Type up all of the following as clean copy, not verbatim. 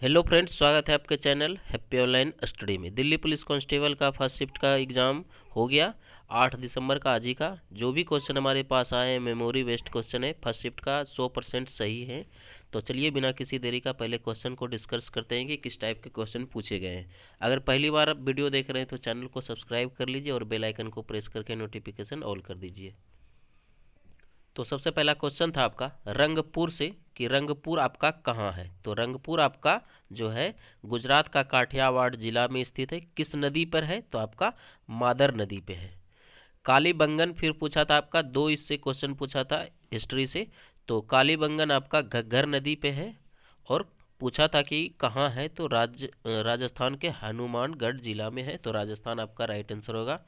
Hello friends, स्वागत है आपके चैनल हैप्पी ऑनलाइन स्टडी में। दिल्ली पुलिस कांस्टेबल का फर्स्ट शिफ्ट का एग्ज़ाम हो गया 8 दिसंबर का, आज ही का। जो भी क्वेश्चन हमारे पास आए हैं मेमोरी बेस्ड क्वेश्चन है, फर्स्ट शिफ्ट का 100% सही है। तो चलिए बिना किसी देरी का पहले क्वेश्चन को डिस्कस करते हैं कि किस टाइप के क्वेश्चन पूछे गए हैं। अगर पहली बार आप वीडियो देख रहे हैं तो चैनल को सब्सक्राइब कर लीजिए और बेल आइकन को प्रेस करके नोटिफिकेशन ऑल कर दीजिए। तो सबसे पहला क्वेश्चन था आपका रंगपुर से, कि रंगपुर आपका कहाँ है। तो रंगपुर आपका जो है गुजरात का काठियावाड़ जिला में स्थित है। किस नदी पर है, तो आपका मादर नदी पे है। कालीबंगन फिर पूछा था आपका, दो इससे क्वेश्चन पूछा था हिस्ट्री से। तो कालीबंगन आपका घग्गर नदी पे है। और पूछा था कि कहाँ है, तो राजस्थान के हनुमानगढ़ जिला में है। तो राजस्थान आपका राइट आंसर होगा।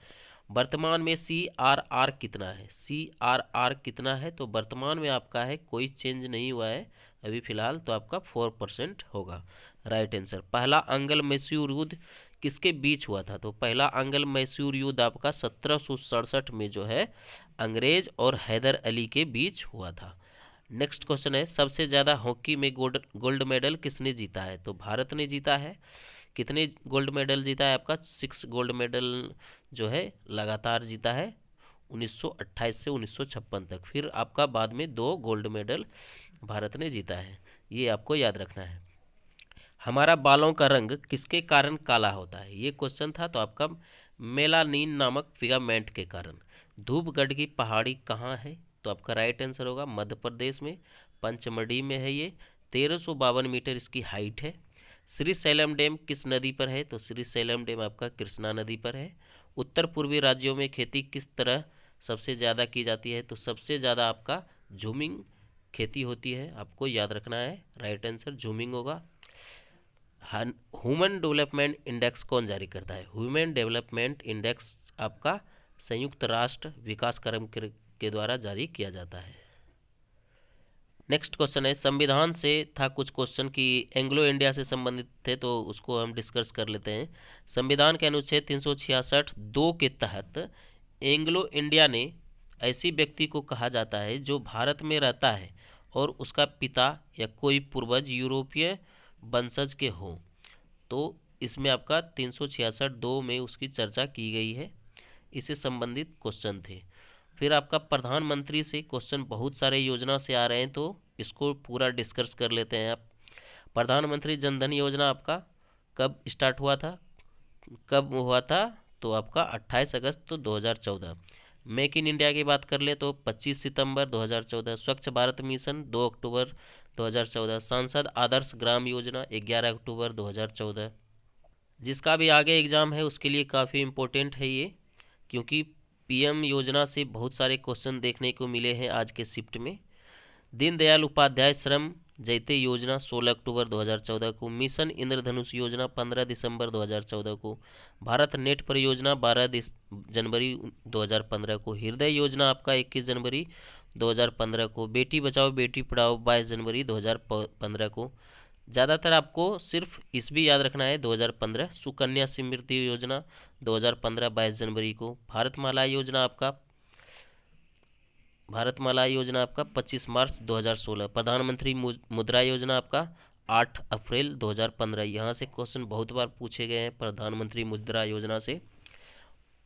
वर्तमान में CRR कितना है, CRR कितना है, तो वर्तमान में आपका है, कोई चेंज नहीं हुआ है अभी फिलहाल, तो आपका 4% होगा राइट आंसर। पहला अंगल मैसूर युद्ध किसके बीच हुआ था, तो पहला अंगल मैसूर युद्ध आपका 1767 में जो है अंग्रेज और हैदर अली के बीच हुआ था। नेक्स्ट क्वेश्चन है सबसे ज़्यादा हॉकी में गोल्ड मेडल किसने जीता है, तो भारत ने जीता है। कितने गोल्ड मेडल जीता है, आपका 6 गोल्ड मेडल जो है लगातार जीता है 1928 से 1956 तक। फिर आपका बाद में 2 गोल्ड मेडल भारत ने जीता है, ये आपको याद रखना है। हमारा बालों का रंग किसके कारण काला होता है, ये क्वेश्चन था। तो आपका मेलानिन नामक फिगामेंट के कारण। धूपगढ़ की पहाड़ी कहाँ है, तो आपका राइट आंसर होगा मध्य प्रदेश में, पंचमढ़ी में है ये। 1352 मीटर इसकी हाइट है। श्री सैलम डैम किस नदी पर है, तो श्री सैलम डैम आपका कृष्णा नदी पर है। उत्तर पूर्वी राज्यों में खेती किस तरह सबसे ज़्यादा की जाती है, तो सबसे ज़्यादा आपका झूमिंग खेती होती है, आपको याद रखना है, राइट आंसर झूमिंग होगा। ह्यूमन डेवलपमेंट इंडेक्स कौन जारी करता है, ह्यूमन डेवलपमेंट इंडेक्स आपका संयुक्त राष्ट्र विकास कार्यक्रम के द्वारा जारी किया जाता है। नेक्स्ट क्वेश्चन है संविधान से था कुछ क्वेश्चन कि एंग्लो इंडिया से संबंधित थे, तो उसको हम डिस्कस कर लेते हैं। संविधान के अनुच्छेद 366(2) के तहत एंग्लो इंडिया ने ऐसी व्यक्ति को कहा जाता है जो भारत में रहता है और उसका पिता या कोई पूर्वज यूरोपीय वंशज के हो। तो इसमें आपका 366(2) में उसकी चर्चा की गई है, इससे संबंधित क्वेश्चन थे। फिर आपका प्रधानमंत्री से क्वेश्चन बहुत सारे योजना से आ रहे हैं, तो इसको पूरा डिस्कस कर लेते हैं आप। प्रधानमंत्री जनधन योजना आपका कब स्टार्ट हुआ था, कब हुआ था, तो आपका 28 अगस्त 2014। मेक इन इंडिया की बात कर ले तो 25 सितंबर 2014। स्वच्छ भारत मिशन 2 अक्टूबर 2014। सांसद आदर्श ग्राम योजना 11 अक्टूबर 2014। जिसका भी आगे एग्ज़ाम है उसके लिए काफ़ी इम्पोर्टेंट है ये, क्योंकि PM योजना से बहुत सारे क्वेश्चन देखने को मिले हैं आज के शिफ्ट में। दीनदयाल उपाध्याय श्रम जयते योजना 16 अक्टूबर 2014 को। मिशन इंद्रधनुष योजना 15 दिसंबर 2014 को। भारत नेट परियोजना 12 जनवरी 2015 को। हृदय योजना आपका 21 जनवरी 2015 को। बेटी बचाओ बेटी पढ़ाओ 22 जनवरी 2015 को। ज़्यादातर आपको सिर्फ इस भी याद रखना है 2015। सुकन्या समृद्धि योजना 2015 22 जनवरी को। भारतमाला योजना आपका 25 मार्च 2016। प्रधानमंत्री मुद्रा योजना आपका 8 अप्रैल 2015। यहाँ से क्वेश्चन बहुत बार पूछे गए हैं प्रधानमंत्री मुद्रा योजना से।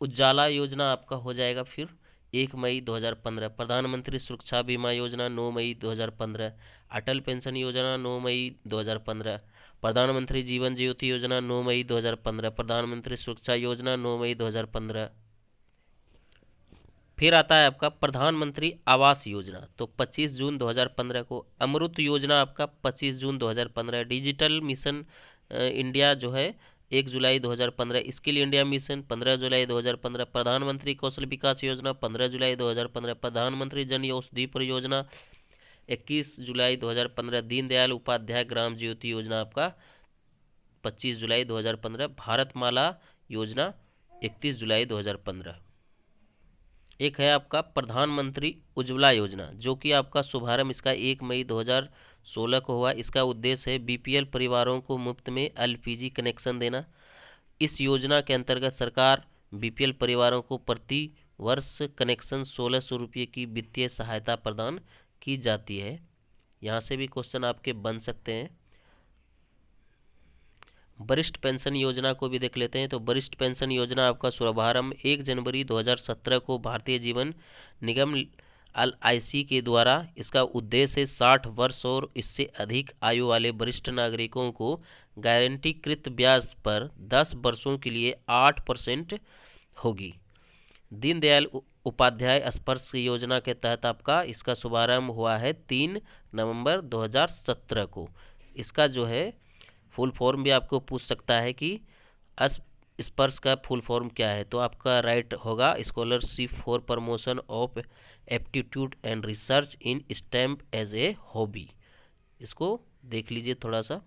उजाला योजना आपका हो जाएगा फिर 1 मई 2015। प्रधानमंत्री सुरक्षा बीमा योजना 9 मई 2015। अटल पेंशन योजना 9 मई 2015। प्रधानमंत्री जीवन ज्योति योजना 9 मई 2015। प्रधानमंत्री सुरक्षा योजना 9 मई 2015। फिर आता है आपका प्रधानमंत्री आवास योजना, तो 25 जून 2015 को। अमृत योजना आपका 25 जून 2015। डिजिटल मिशन इंडिया जो है 1 जुलाई 2015। स्किल इंडिया मिशन 15 जुलाई 2015। प्रधानमंत्री कौशल विकास योजना 15 जुलाई 2015। प्रधानमंत्री जन औषधि परियोजना 21 जुलाई 2015। दीनदयाल उपाध्याय ग्राम ज्योति योजना आपका 25 जुलाई 2015। भारतमाला योजना 31 जुलाई 2015। एक है आपका प्रधानमंत्री उज्ज्वला योजना, जो कि आपका शुभारंभ इसका 1 मई 2016 को हुआ। इसका उद्देश्य है BPL परिवारों को मुफ्त में LPG कनेक्शन देना। इस योजना के अंतर्गत सरकार BPL परिवारों को प्रति वर्ष कनेक्शन 1600 रुपये की वित्तीय सहायता प्रदान की जाती है। यहाँ से भी क्वेश्चन आपके बन सकते हैं। वरिष्ठ पेंशन योजना को भी देख लेते हैं। तो वरिष्ठ पेंशन योजना आपका शुभारंभ 1 जनवरी 2017 को भारतीय जीवन निगम LIC के द्वारा। इसका उद्देश्य है 60 वर्ष और इससे अधिक आयु वाले वरिष्ठ नागरिकों को गारंटीकृत ब्याज पर 10 वर्षों के लिए 8% होगी। दीनदयाल उपाध्याय स्पर्श योजना के तहत आपका इसका शुभारंभ हुआ है 3 नवंबर 2017 को। इसका जो है फुल फॉर्म भी आपको पूछ सकता है कि स्पर्श का फुल फॉर्म क्या है। तो आपका राइट होगा scholarship for promotion of aptitude and research in STEM as a hobby. इसको देख लीजिए थोड़ा सा।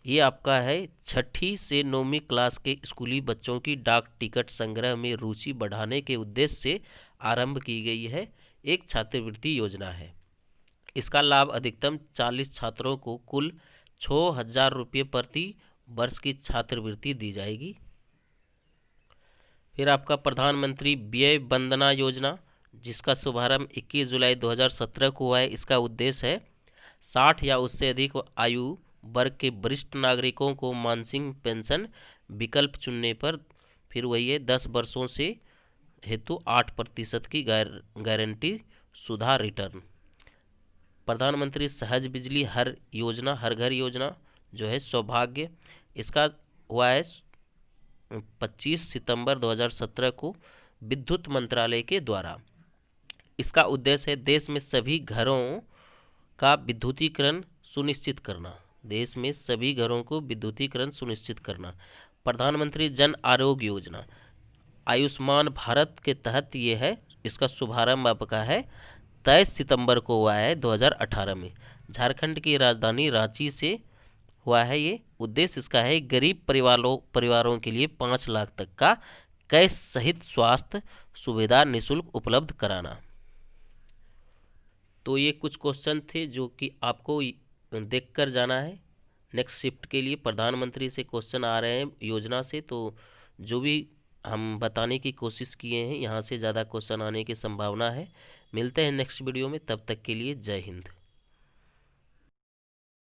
ये आपका है 6ठी से 9वीं क्लास के स्कूली बच्चों की डाक टिकट संग्रह में रुचि बढ़ाने के उद्देश्य से आरंभ की गई है एक छात्रवृत्ति योजना है। इसका लाभ अधिकतम 40 छात्रों को कुल 6,000 रुपये प्रति वर्ष की छात्रवृत्ति दी जाएगी। फिर आपका प्रधानमंत्री व्यय वंदना योजना, जिसका शुभारंभ 21 जुलाई 2017 को हुआ है। इसका उद्देश्य है 60 या उससे अधिक आयु वर्ग के वरिष्ठ नागरिकों को मासिक पेंशन विकल्प चुनने पर फिर वही है 10 वर्षों से हेतु 8% की गारंटी सुधा रिटर्न। प्रधानमंत्री सहज बिजली हर योजना, हर घर योजना जो है सौभाग्य, इसका हुआ है 25 सितंबर 2017 को विद्युत मंत्रालय के द्वारा। इसका उद्देश्य है देश में सभी घरों का विद्युतीकरण सुनिश्चित करना। देश में सभी घरों को विद्युतीकरण सुनिश्चित करना। प्रधानमंत्री जन आरोग्य योजना आयुष्मान भारत के तहत ये है। इसका शुभारंभ आपका है 23 सितंबर को हुआ है 2018 में। झारखंड की राजधानी रांची से हुआ है ये। उद्देश्य इसका है गरीब परिवारों के लिए 5 लाख तक का कैश सहित स्वास्थ्य सुविधा निःशुल्क उपलब्ध कराना। तो ये कुछ क्वेश्चन थे जो कि आपको देख कर जाना है। नेक्स्ट शिफ्ट के लिए प्रधानमंत्री से क्वेश्चन आ रहे हैं योजना से, तो जो भी हम बताने की कोशिश किए हैं यहाँ से ज़्यादा क्वेश्चन आने की संभावना है। मिलते हैं नेक्स्ट वीडियो में, तब तक के लिए जय हिंद।